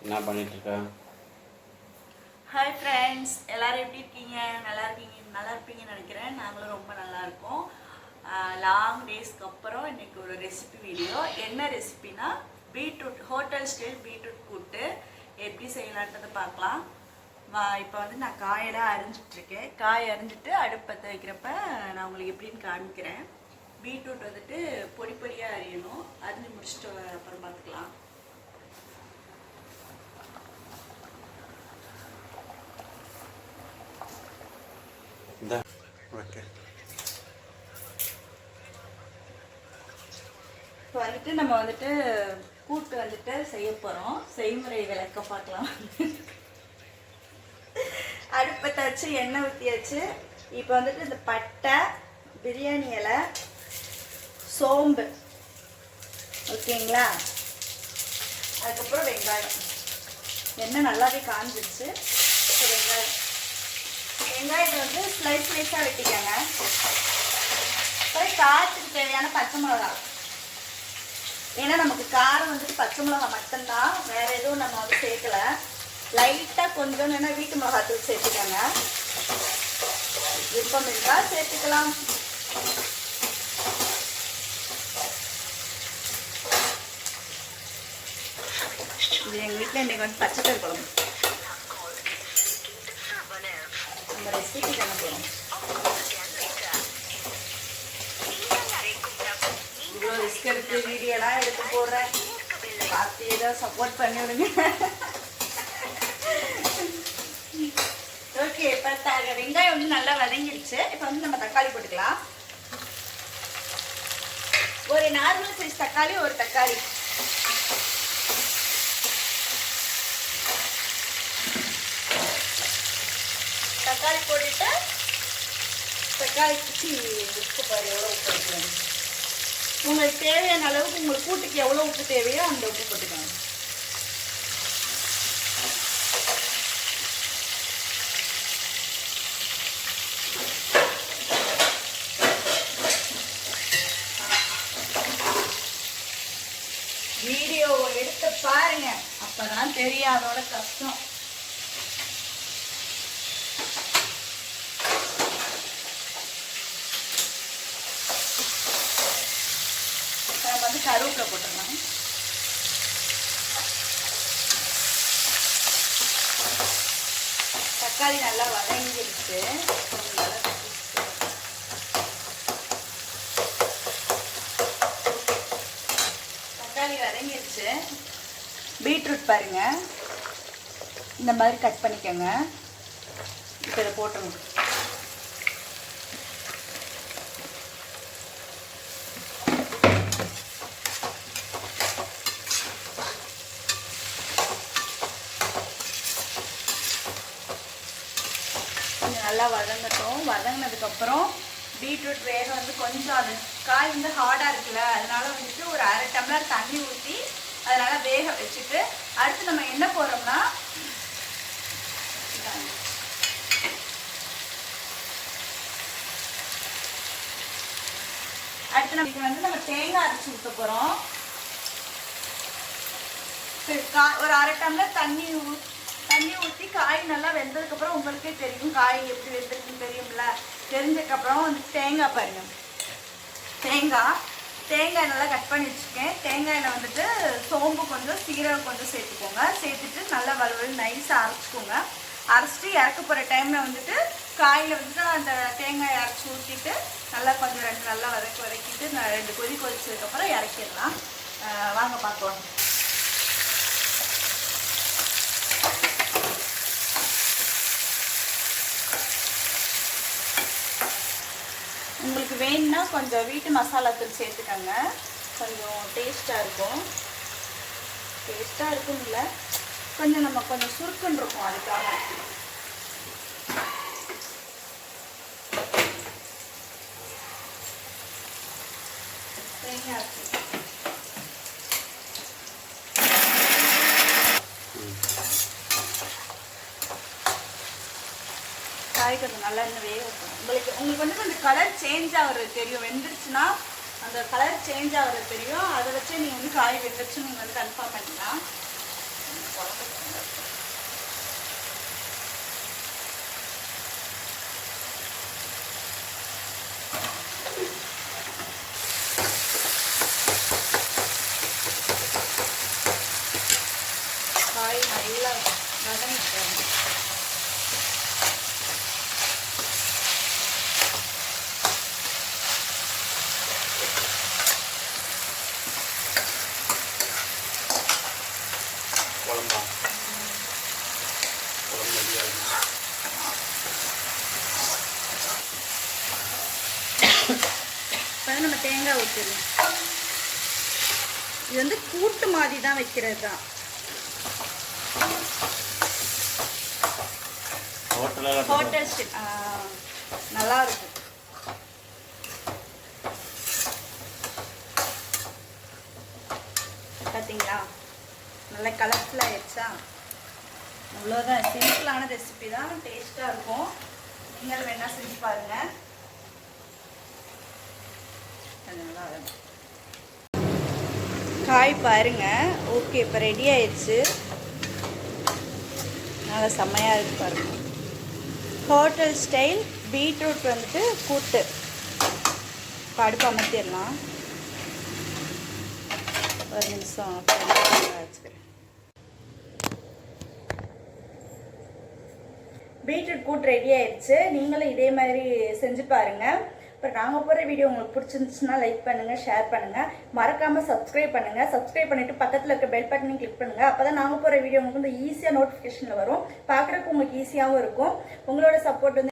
என்ன பண்ணிட்டு இருக்க? ஹாய் ஃப்ரெண்ட்ஸ், எல்லாரும் எப்படி இருக்கீங்க? நல்லா இருப்பீங்கன்னு நினைக்கிறேன். நாங்களும் ரொம்ப நல்லா இருக்கோம். லாங் டேஸ்க்கு அப்புறம் இன்னைக்கு ஒரு ரெசிபி வீடியோ. என்ன ரெசிபினா பீட்ரூட், ஹோட்டல் ஸ்டைல் பீட்ரூட் கூட்டு எப்படி செய்யலான்றதை பார்க்கலாம். இப்போ வந்து நான் காயெல்லாம் அரிஞ்சிட்ருக்கேன். காய் அரிஞ்சிட்டு அடுப்பத்தை வைக்கிறப்ப நான் உங்களுக்கு எப்படின்னு காமிக்கிறேன். பீட்ரூட் வந்துட்டு பொடி பொடியாக அரியணும். அரிஞ்சு முடிச்சுட்டு அப்புறம் பார்த்துக்கலாம். இப்போ வந்துட்டு நம்ம வந்துட்டு கூட்டு வந்துட்டு செய்ய போகிறோம். செய்முறை விளக்க பார்க்கலாம். அடுப்பத்தை வச்சு எண்ணெய் ஊற்றியாச்சு. இப்போ வந்துட்டு இந்த பட்டை, பிரியாணி இலை, சோம்பு, ஓகேங்களா? அதுக்கப்புறம் வெங்காயம். எண்ணெய் நல்லாவே காஞ்சிடுச்சு. இப்போ வெங்காயத்தை வந்து ஸ்லைஸாக வெட்டிக்கோங்க. அப்புறம் காரத்துக்கு தேவையான பச்சை மிளகா. ஏன்னா நமக்கு காரம் வந்துட்டு பச்சை மிளகா மட்டும்தான், வேற எதுவும் நம்ம வந்து சேர்க்கல. லைட்டாக கொஞ்சம் வேணா வீட்டு மிளகாத்தூள் சேர்த்துக்கோங்க. விருப்பம் இருந்தால் சேர்த்துக்கலாம். இது எங்கள் வீட்டில் இன்றைக்கி வந்து பச்சைக்கறி குழம்பு. நம்ம ரெசிபி பண்ண போகிறோம். இவ்வளோ ரிஸ்க் எடுத்து வீடியோலாம் எடுத்து போடுறேன். பார்த்து ஏதோ சப்போர்ட் பண்ணி விடுங்க. ஓகே, இப்போ வெங்காயம் வந்து நல்லா வதங்கிடுச்சு. இப்போ வந்து நம்ம தக்காளி போட்டுக்கலாம். ஒரு நார்மல் சைஸ் தக்காளி, ஒரு தக்காளி. தக்காளி போட்டுட்டு தக்காளி குச்சி உப்பு பாரு எவ்வளோ உப்பு வைக்கணும். உங்களுக்கு தேவையான அளவுக்கு உங்களுக்கு கூட்டுக்கு எவ்வளோ உப்பு தேவையோ அந்த உப்பு போட்டுக்கோங்க. வீடியோவை எடுத்து பாருங்க, அப்பதான் தெரியும் அதோட கஷ்டம். வந்து கருவேப்பிலை போட்டுடலாம். தக்காளி நல்லா வதங்கிடுச்சு. தக்காளி வதங்கிடுச்சு. பீட்ரூட் பாருங்க, இந்த மாதிரி கட் பண்ணிக்கோங்க. இப்போ இதை போட்டுருங்க. நல்லா வதங்கட்டும். வதங்கினதுக்கப்புறம் பீட்ரூட் வேக வந்து கொஞ்சம், அது காய் வந்து ஹார்டாக இருக்குல்ல, அதனால வந்துட்டு ஒரு அரை டம்ளர் தண்ணி ஊற்றி அதனால் வேக வச்சுட்டு அடுத்து நம்ம என்ன போகிறோம்னா அடுத்து நம்ம வந்து நம்ம தேங்காய் அரைச்சி ஊற்ற போகிறோம். ஒரு அரை டம்ளர் தண்ணி ஊற்றி காய் நல்லா வெந்ததுக்கப்புறம் உங்களுக்கே தெரியும் காய் எப்படி வெந்திருக்குன்னு தெரியும்ல. தெரிஞ்சதுக்கப்புறம் வந்து தேங்காய் பாருங்க. தேங்காய் நல்லா கட் பண்ணி வச்சுருக்கேன். தேங்காயில் வந்துட்டு சோம்பு கொஞ்சம், சீரகம் கொஞ்சம் சேர்த்துக்கோங்க. சேர்த்துட்டு நல்லா வலுவலு நைஸாக அரைச்சிக்கோங்க. அரைச்சிட்டு இறக்க போகிற டைமில் வந்துட்டு காயில் வந்துட்டு அந்த தேங்காயை அரைச்சி ஊற்றிட்டு நல்லா கொஞ்சம் நல்லா வதக்கிட்டு 2 கொதி கொதிச்சதுக்கப்புறம் இறக்கிடலாம். வாங்க பார்க்கலாம். உங்களுக்கு வேணும்னா கொஞ்சம் வீட்டு மசாலாத்தூள் சேர்த்துக்கோங்க. கொஞ்சம் டேஸ்ட்டாக இருக்கும். இல்லை, கொஞ்சம் நம்ம கொஞ்சம் சுருக்குன்னு இருக்கும். அதுக்காக தேங்காய் காய் கொஞ்சம் நல்லா இன்னும் வேக வைக்கணும். உங்களுக்கு வந்து கொஞ்சம் கலர் சேஞ்ச் ஆகிறது தெரியும். வெந்துருச்சுன்னா அந்த கலர் சேஞ்ச் ஆகிறது தெரியும். அதை வச்சு நீங்கள் வந்து காய் வெந்துருச்சுன்னு நீங்கள் வந்து கன்ஃபார்ம் பண்ணிக்கலாம். காய் நல்லா வதங்கிட்டாங்க. இப்போ நம்ம தேங்காய் ஊற்றிடலாம். இது வந்து கூட்டு மாதிரி தான் வைக்கிறது தான். ஹோட்டல் ஸ்டைல் நல்லா இருக்கும். பார்த்தீங்களா, நல்லா கலர்ஃபுல்லாக ஆயிடுச்சா? அவ்வளோதான், சிம்பிளான ரெசிபி தான், டேஸ்ட்டாக இருக்கும். நீங்கள் வேணா செஞ்சு பாருங்கள். காய் பாருங்க. ஓகே, இப்போ ரெடி ஆயிடுச்சு. நல்லா செம்மையாக இருக்கு பாருங்க. ஹோட்டல் ஸ்டைல் பீட்ரூட் வந்துட்டு கூட்டு. இப்போ அடுப்பு அமர்த்திடலாம். ஒரு நிமிஷம் வச்சுக்கிறேன். பீட்ரூட் கூட்டு ரெடி ஆயிடுச்சு. நீங்களும் இதே மாதிரி செஞ்சு பாருங்கள். இப்போ நாங்கள் போகிற வீடியோ உங்களுக்கு பிடிச்சிருந்துச்சுன்னா லைக் பண்ணுங்கள், ஷேர் பண்ணுங்கள், மறக்காமல் சப்ஸ்கிரைப் பண்ணுங்கள். சப்ஸ்கிரைப் பண்ணிவிட்டு பக்கத்தில் இருக்க பெல் பட்டனையும் கிளிக் பண்ணுங்கள். அப்போ தான் நாங்கள் போகிற வீடியோ உங்களுக்கு வந்து ஈஸியாக நோட்டிஃபிகேஷனில் வரும். பார்க்குறதுக்கு உங்களுக்கு ஈஸியாகவும் இருக்கும். உங்களோட சப்போர்ட் வந்து